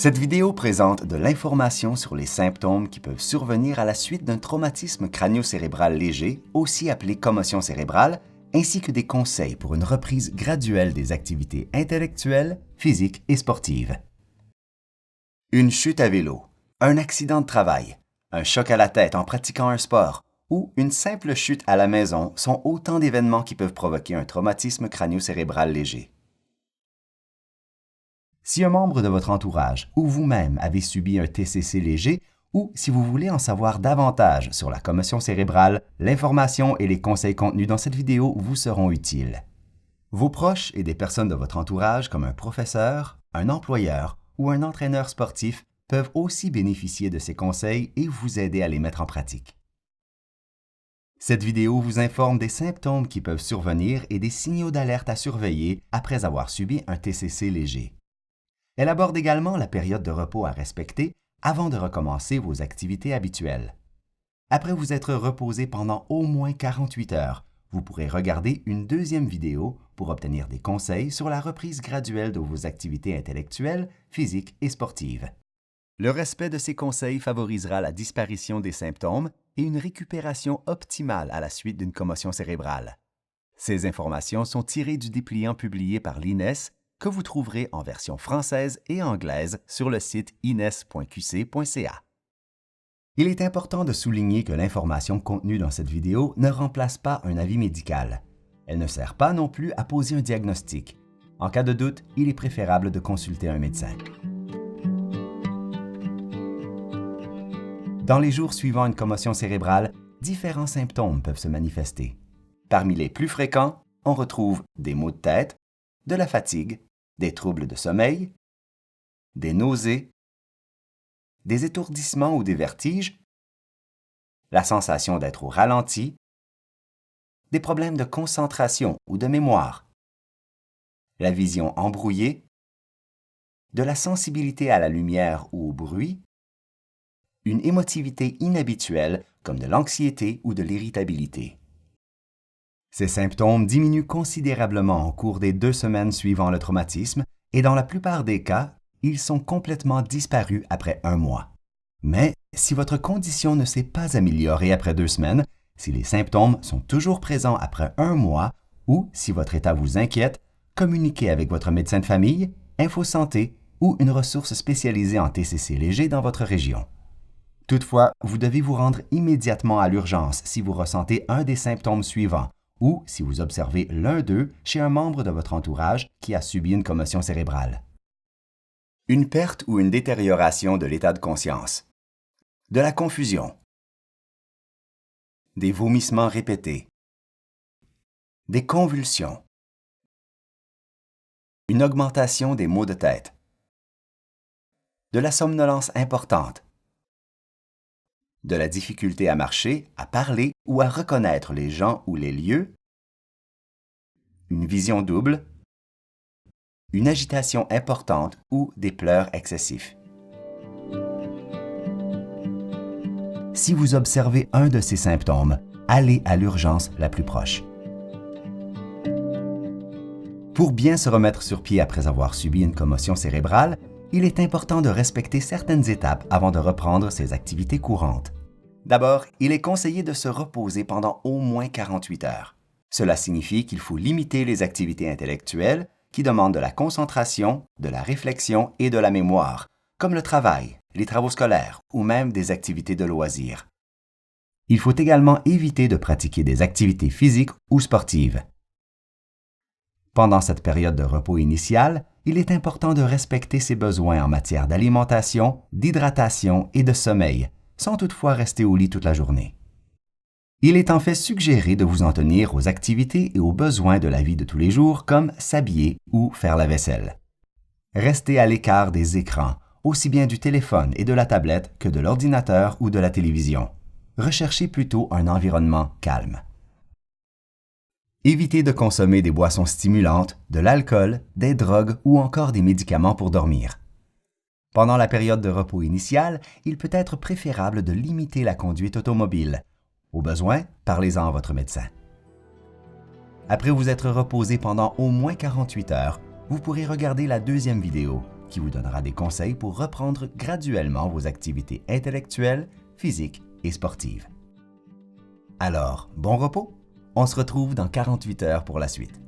Cette vidéo présente de l'information sur les symptômes qui peuvent survenir à la suite d'un traumatisme crânio-cérébral léger, aussi appelé commotion cérébrale, ainsi que des conseils pour une reprise graduelle des activités intellectuelles, physiques et sportives. Une chute à vélo, un accident de travail, un choc à la tête en pratiquant un sport ou une simple chute à la maison sont autant d'événements qui peuvent provoquer un traumatisme crânio-cérébral léger. Si un membre de votre entourage ou vous-même avez subi un TCC léger ou si vous voulez en savoir davantage sur la commotion cérébrale, l'information et les conseils contenus dans cette vidéo vous seront utiles. Vos proches et des personnes de votre entourage comme un professeur, un employeur ou un entraîneur sportif peuvent aussi bénéficier de ces conseils et vous aider à les mettre en pratique. Cette vidéo vous informe des symptômes qui peuvent survenir et des signaux d'alerte à surveiller après avoir subi un TCC léger. Elle aborde également la période de repos à respecter avant de recommencer vos activités habituelles. Après vous être reposé pendant au moins 48 heures, vous pourrez regarder une deuxième vidéo pour obtenir des conseils sur la reprise graduelle de vos activités intellectuelles, physiques et sportives. Le respect de ces conseils favorisera la disparition des symptômes et une récupération optimale à la suite d'une commotion cérébrale. Ces informations sont tirées du dépliant publié par l'INES que vous trouverez en version française et anglaise sur le site ines.qc.ca. Il est important de souligner que l'information contenue dans cette vidéo ne remplace pas un avis médical. Elle ne sert pas non plus à poser un diagnostic. En cas de doute, il est préférable de consulter un médecin. Dans les jours suivant une commotion cérébrale, différents symptômes peuvent se manifester. Parmi les plus fréquents, on retrouve des maux de tête, de la fatigue, des troubles de sommeil, des nausées, des étourdissements ou des vertiges, la sensation d'être au ralenti, des problèmes de concentration ou de mémoire, la vision embrouillée, de la sensibilité à la lumière ou au bruit, une émotivité inhabituelle comme de l'anxiété ou de l'irritabilité. Ces symptômes diminuent considérablement au cours des 2 semaines suivant le traumatisme et dans la plupart des cas, ils sont complètement disparus après 1 mois. Mais si votre condition ne s'est pas améliorée après 2 semaines, si les symptômes sont toujours présents après 1 mois ou si votre état vous inquiète, communiquez avec votre médecin de famille, InfoSanté ou une ressource spécialisée en TCC léger dans votre région. Toutefois, vous devez vous rendre immédiatement à l'urgence si vous ressentez un des symptômes suivants ou si vous observez l'un d'eux chez un membre de votre entourage qui a subi une commotion cérébrale. Une perte ou une détérioration de l'état de conscience. De la confusion. Des vomissements répétés. Des convulsions. Une augmentation des maux de tête. De la somnolence importante. De la difficulté à marcher, à parler ou à reconnaître les gens ou les lieux, une vision double, une agitation importante ou des pleurs excessifs. Si vous observez un de ces symptômes, allez à l'urgence la plus proche. Pour bien se remettre sur pied après avoir subi une commotion cérébrale, il est important de respecter certaines étapes avant de reprendre ses activités courantes. D'abord, il est conseillé de se reposer pendant au moins 48 heures. Cela signifie qu'il faut limiter les activités intellectuelles qui demandent de la concentration, de la réflexion et de la mémoire, comme le travail, les travaux scolaires ou même des activités de loisirs. Il faut également éviter de pratiquer des activités physiques ou sportives. Pendant cette période de repos initial, il est important de respecter ses besoins en matière d'alimentation, d'hydratation et de sommeil, sans toutefois rester au lit toute la journée. Il est en fait suggéré de vous en tenir aux activités et aux besoins de la vie de tous les jours comme s'habiller ou faire la vaisselle. Restez à l'écart des écrans, aussi bien du téléphone et de la tablette que de l'ordinateur ou de la télévision. Recherchez plutôt un environnement calme. Évitez de consommer des boissons stimulantes, de l'alcool, des drogues ou encore des médicaments pour dormir. Pendant la période de repos initial, il peut être préférable de limiter la conduite automobile. Au besoin, parlez-en à votre médecin. Après vous être reposé pendant au moins 48 heures, vous pourrez regarder la deuxième vidéo qui vous donnera des conseils pour reprendre graduellement vos activités intellectuelles, physiques et sportives. Alors, bon repos! On se retrouve dans 48 heures pour la suite.